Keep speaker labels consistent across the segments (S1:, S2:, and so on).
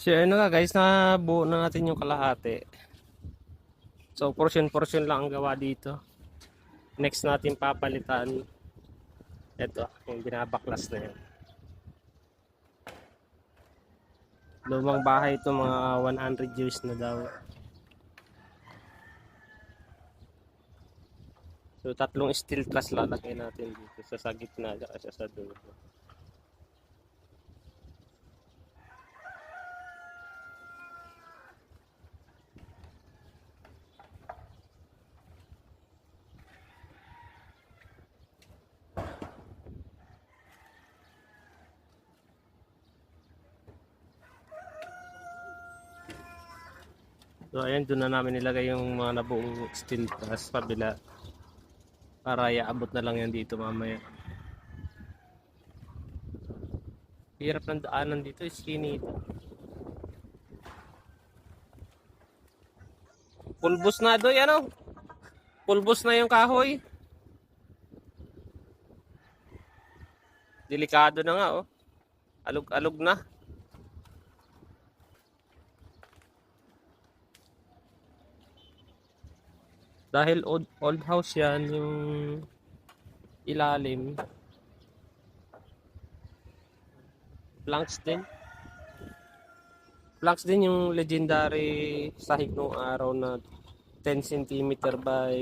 S1: So ano nga guys, nabuo na natin yung kalahati. So portion lang ang gawa dito. Next natin papalitan. Ito, yung binabaklas na yun. Lumang bahay ito, mga 100 years na daw. So tatlong steel truss lalagay natin dito sa gitna at sa dulo. So ayan, doon na namin nilagay yung mga nabuong steel truss pabila para iaabot na lang yan dito mamaya. Hirap ng daanan dito, skinny ito. Pulbos na doy, ano? Pulbos na yung kahoy. Delikado na nga, oh. Alog-alog na. Dahil old house yan, yung ilalim. Planks din. Planks din yung legendary sahig nung araw na 10 cm by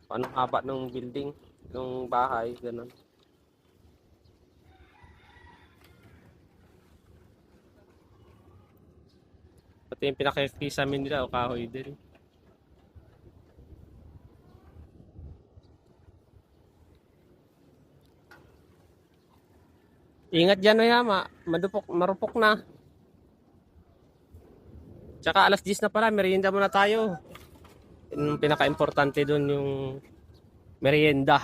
S1: anong haba ng building, ng bahay, ganun. Pati yung pinaka-kisame nila o kahoy din. Ingat dyan, Oyama. Marupok na. Tsaka alas 10 na pala, merienda muna tayo. Yung pinaka-importante doon yung merienda.